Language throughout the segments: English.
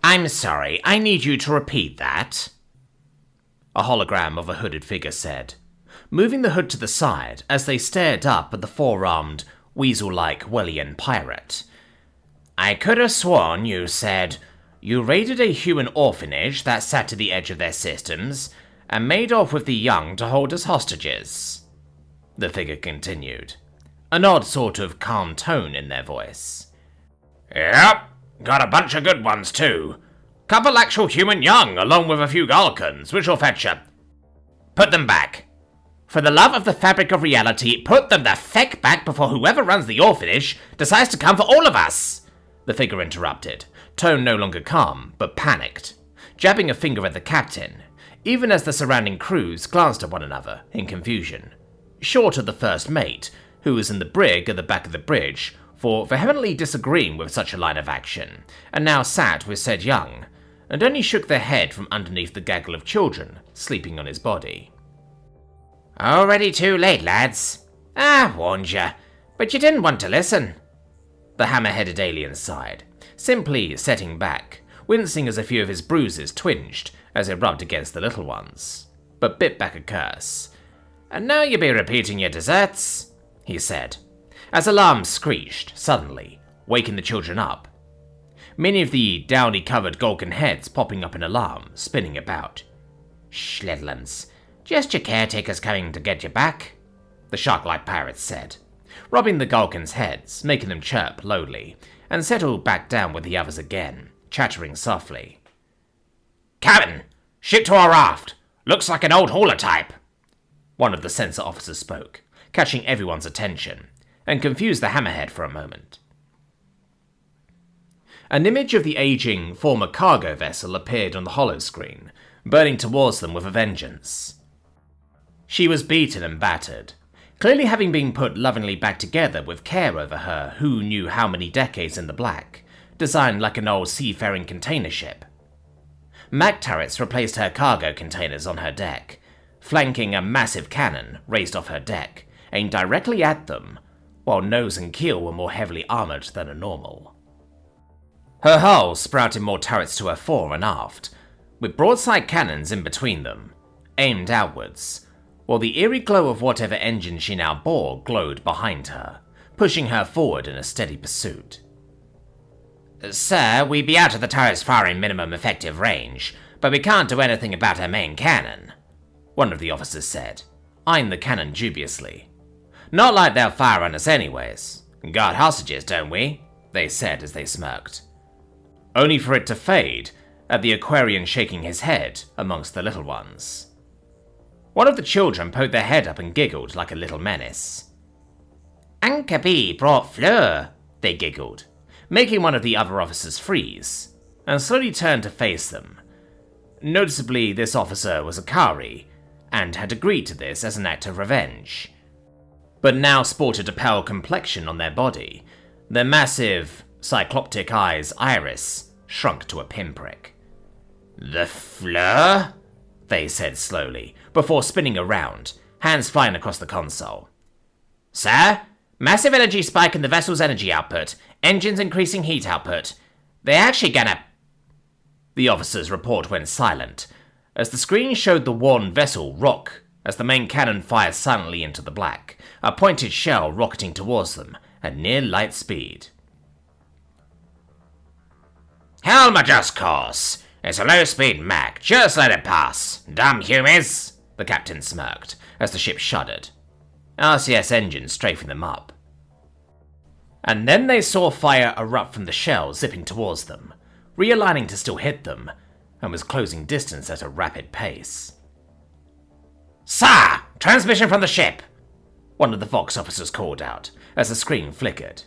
I'm sorry, I need you to repeat that. A hologram of a hooded figure said, moving the hood to the side as they stared up at the four-armed, weasel-like Wellian pirate. I could have sworn you said, you raided a human orphanage that sat to the edge of their systems, and made off with the young to hold as hostages. The figure continued, an odd sort of calm tone in their voice. Yep, got a bunch of good ones too. Couple actual human young, along with a few Galkans, which will fetch you. Put them back. For the love of the fabric of reality, put them the feck back before whoever runs the orphanage decides to come for all of us, the figure interrupted, tone no longer calm, but panicked, jabbing a finger at the captain, even as the surrounding crews glanced at one another in confusion, short of the first mate, who was in the brig at the back of the bridge, for vehemently disagreeing with such a line of action, and now sat with said young, and only shook their head from underneath the gaggle of children sleeping on his body. Already too late, lads. Warned ya, but you didn't want to listen. The hammer-headed alien sighed, simply setting back, wincing as a few of his bruises twinged as they rubbed against the little ones, but bit back a curse. And now you be repeating your deserts, he said, as alarms screeched suddenly, waking the children up. Many of the downy-covered Golgan heads popping up in alarm, spinning about. Schledlands, just your caretakers coming to get you back, the shark-like pirates said, rubbing the Golgan's heads, making them chirp lowly, and settled back down with the others again, chattering softly. Captain, ship to our raft. Looks like an old holotype. One of the sensor officers spoke, catching everyone's attention, and confused the hammerhead for a moment. An image of the aging former cargo vessel appeared on the holoscreen, burning towards them with a vengeance. She was beaten and battered, clearly having been put lovingly back together with care over her who knew how many decades in the black, designed like an old seafaring container ship. Mag turrets replaced her cargo containers on her deck, flanking a massive cannon raised off her deck, aimed directly at them, while nose and keel were more heavily armoured than a normal. Her hull sprouted more turrets to her fore and aft, with broadside cannons in between them, aimed outwards, while the eerie glow of whatever engine she now bore glowed behind her, pushing her forward in a steady pursuit. Sir, we be out of the turret's firing minimum effective range, but we can't do anything about her main cannon, one of the officers said, eyeing the cannon dubiously. Not like they'll fire on us anyways. Guard hostages, don't we? They said as they smirked. Only for it to fade, at the Aquarian shaking his head amongst the little ones. One of the children poked their head up and giggled like a little menace. Anka B brought Fleur, they giggled, making one of the other officers freeze, and slowly turned to face them. Noticeably, this officer was a Kari, and had agreed to this as an act of revenge, but now sported a pale complexion on their body, their massive, cycloptic eyes iris shrunk to a pinprick. The Fleur? They said slowly, before spinning around, hands flying across the console. Sir, massive energy spike in the vessel's energy output, engines increasing heat output. They're actually gonna... The officer's report went silent, as the screen showed the worn vessel rock as the main cannon fired silently into the black, a pointed shell rocketing towards them at near light speed. Helm adjust course. It's a low-speed Mach. Just let it pass. Dumb humans, the captain smirked as the ship shuddered. RCS engines strafing them up. And then they saw fire erupt from the shell zipping towards them, realigning to still hit them, and was closing distance at a rapid pace. Sir! Transmission from the ship! One of the Vox officers called out as the screen flickered,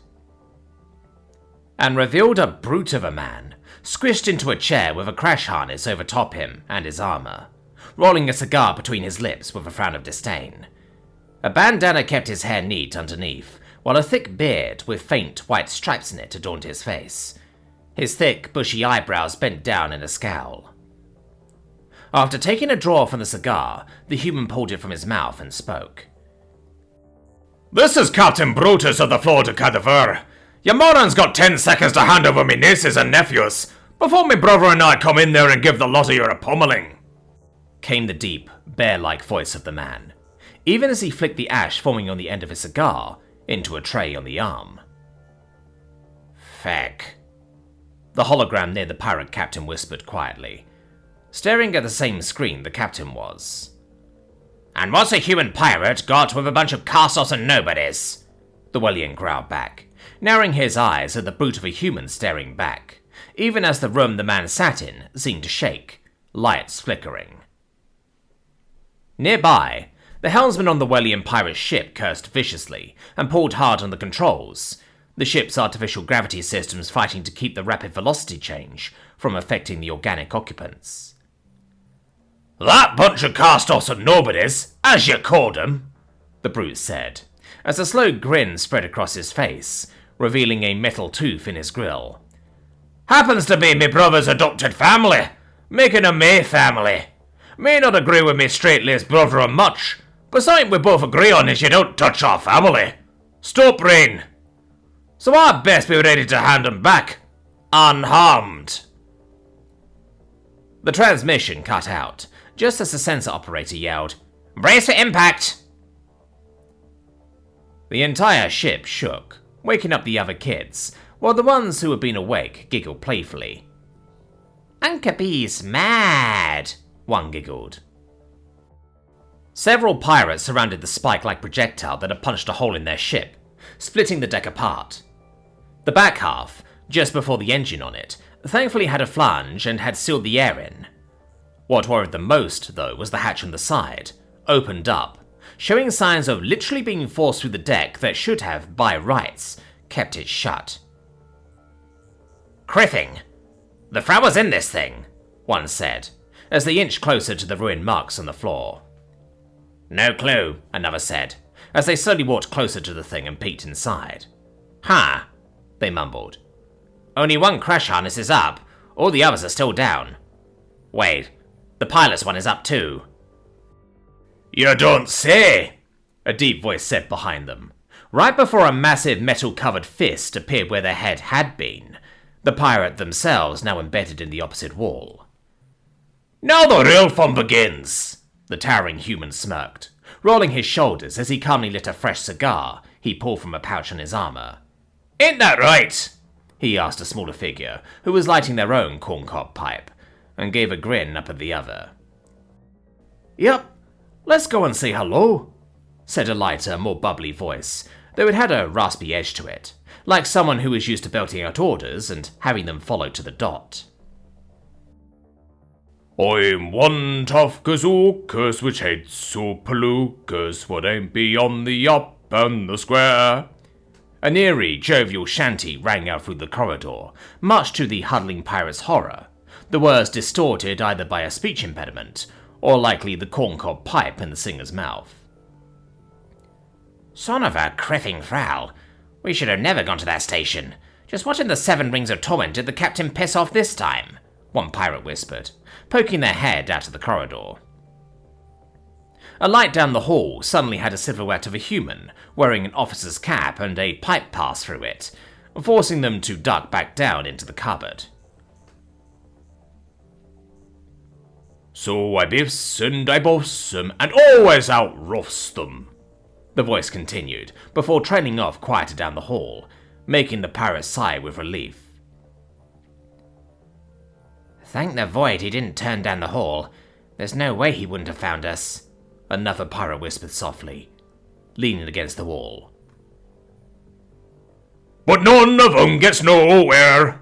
and revealed a brute of a man, squished into a chair with a crash harness over top him and his armor, rolling a cigar between his lips with a frown of disdain. A bandana kept his hair neat underneath, while a thick beard with faint white stripes in it adorned his face, his thick, bushy eyebrows bent down in a scowl. After taking a draw from the cigar, the human pulled it from his mouth and spoke. This is Captain Brutus of the Florida Cadaver. Your morons got 10 seconds to hand over me nieces and nephews, before me brother and I come in there and give the lot of you a pummeling," came the deep, bear-like voice of the man, even as he flicked the ash forming on the end of his cigar into a tray on the arm. "Feck," the hologram near the pirate captain whispered quietly, staring at the same screen the captain was. "And what's a human pirate got with a bunch of castles and nobodies?" the Wellian growled back, narrowing his eyes at the brute of a human staring back, even as the room the man sat in seemed to shake, lights flickering. Nearby, the helmsman on the Wellian pirate ship cursed viciously and pulled hard on the controls, the ship's artificial gravity systems fighting to keep the rapid velocity change from affecting the organic occupants. "That bunch of cast-offs and nobodies, as you called 'em," the brute said, as a slow grin spread across his face, revealing a metal tooth in his grill, "happens to be me brother's adopted family, making a May family. May not agree with me straight-laced brother on much, but something we both agree on is you don't touch our family. Stop rain. So I'd best be ready to hand 'em back, unharmed." The transmission cut out, just as the sensor operator yelled, "Brace for impact!" The entire ship shook, waking up the other kids, while the ones who had been awake giggled playfully. "Uncle B's mad," one giggled. Several pirates surrounded the spike-like projectile that had punched a hole in their ship, splitting the deck apart. The back half, just before the engine on it, thankfully had a flange and had sealed the air in. What worried them most, though, was the hatch on the side, opened up, showing signs of literally being forced through the deck that should have, by rights, kept it shut. "Criffing! The Frau was in this thing," one said, as they inched closer to the ruined marks on the floor. "No clue," another said, as they slowly walked closer to the thing and peeked inside. "Huh," they mumbled. "Only one crash harness is up, all the others are still down. Wait, the pilot's one is up too." "You don't say," a deep voice said behind them, right before a massive metal-covered fist appeared where their head had been, the pirate themselves now embedded in the opposite wall. "Now the real fun begins," the towering human smirked, rolling his shoulders as he calmly lit a fresh cigar he pulled from a pouch on his armor. "Ain't that right?" he asked a smaller figure who was lighting their own corncob pipe, and gave a grin up at the other. "Yep, let's go and say hello," said a lighter, more bubbly voice, though it had a raspy edge to it, like someone who was used to belting out orders and having them followed to the dot. "I'm one tough gazookas which hates so palookas what ain't beyond the up and the square." An eerie, jovial shanty rang out through the corridor, much to the huddling pirate's horror, the words distorted either by a speech impediment, or likely the corncob pipe in the singer's mouth. "Son of a criffing Frau, we should have never gone to that station. Just watching the 7 rings of torment did the captain piss off this time," one pirate whispered, poking their head out of the corridor. A light down the hall suddenly had a silhouette of a human, wearing an officer's cap and a pipe pass through it, forcing them to duck back down into the cupboard. "So I biffs and I boffs 'em and always outroughs them," the voice continued, before trailing off quieter down the hall, making the pirate sigh with relief. "Thank the void he didn't turn down the hall. There's no way he wouldn't have found us," another pirate whispered softly, leaning against the wall. "But none of 'em gets nowhere."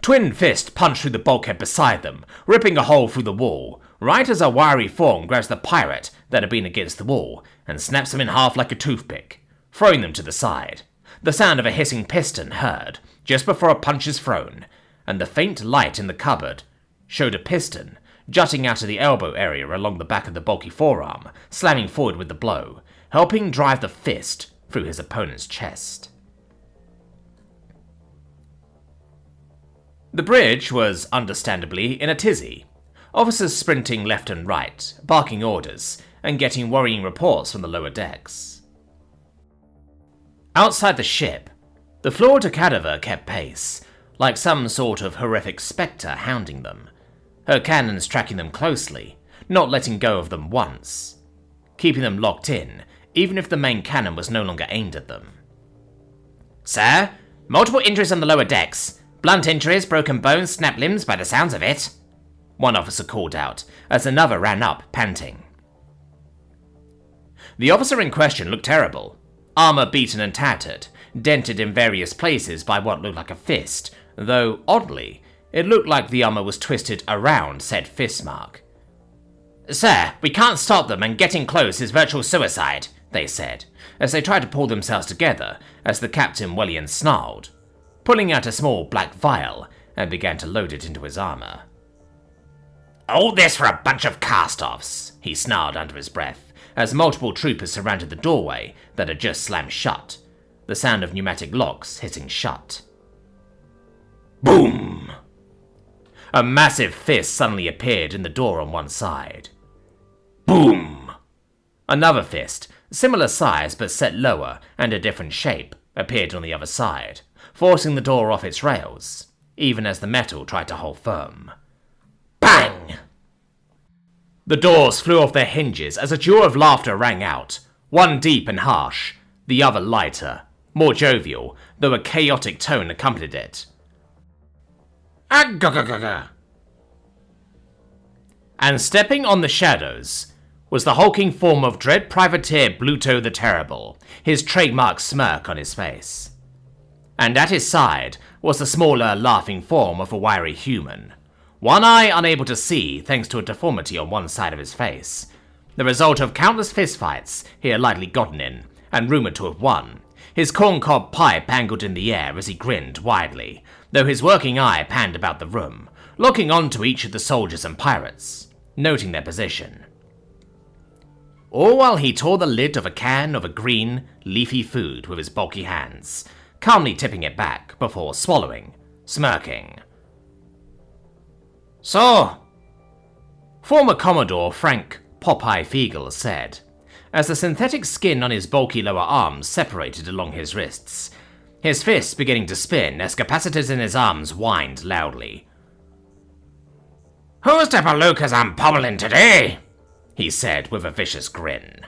Twin Fist punched through the bulkhead beside them, ripping a hole through the wall, right as a wiry form grabs the pirate that had been against the wall and snaps him in half like a toothpick, throwing them to the side. The sound of a hissing piston heard just before a punch is thrown, and the faint light in the cupboard showed a piston jutting out of the elbow area along the back of the bulky forearm, slamming forward with the blow, helping drive the fist through his opponent's chest. The bridge was understandably in a tizzy, officers sprinting left and right, barking orders, and getting worrying reports from the lower decks. Outside the ship, the Florida cadaver kept pace, like some sort of horrific spectre hounding them, her cannons tracking them closely, not letting go of them once, keeping them locked in, even if the main cannon was no longer aimed at them. "Sir, multiple injuries on the lower decks. Blunt injuries, broken bones, snapped limbs by the sounds of it," one officer called out, as another ran up, panting. The officer in question looked terrible, armor beaten and tattered, dented in various places by what looked like a fist, though, oddly, it looked like the armor was twisted around said fist mark. "Sir, we can't stop them, and getting close is virtual suicide," they said, as they tried to pull themselves together as the Captain Wellian snarled, pulling out a small black vial and began to load it into his armor. "All this for a bunch of cast-offs," he snarled under his breath, as multiple troopers surrounded the doorway that had just slammed shut, the sound of pneumatic locks hitting shut. Boom! A massive fist suddenly appeared in the door on one side. Boom! Another fist, similar size but set lower and a different shape, appeared on the other side, forcing the door off its rails, even as the metal tried to hold firm. Bang! The doors flew off their hinges as a duel of laughter rang out, one deep and harsh, the other lighter, more jovial, though a chaotic tone accompanied it. Agagaga! And stepping on the shadows was the hulking form of Dread Privateer Bluto the Terrible, his trademark smirk on his face. And at his side was the smaller, laughing form of a wiry human, one eye unable to see thanks to a deformity on one side of his face, the result of countless fistfights he had likely gotten in, and rumoured to have won, his corncob pipe angled in the air as he grinned widely, though his working eye panned about the room, locking onto each of the soldiers and pirates, noting their position. All while he tore the lid of a can of a green, leafy food with his bulky hands, calmly tipping it back before swallowing, smirking. "So," former Commodore Frank Popeye Fiegel said, as the synthetic skin on his bulky lower arms separated along his wrists, his fists beginning to spin as capacitors in his arms whined loudly. "Who's the palookas I'm pummeling today?" he said with a vicious grin.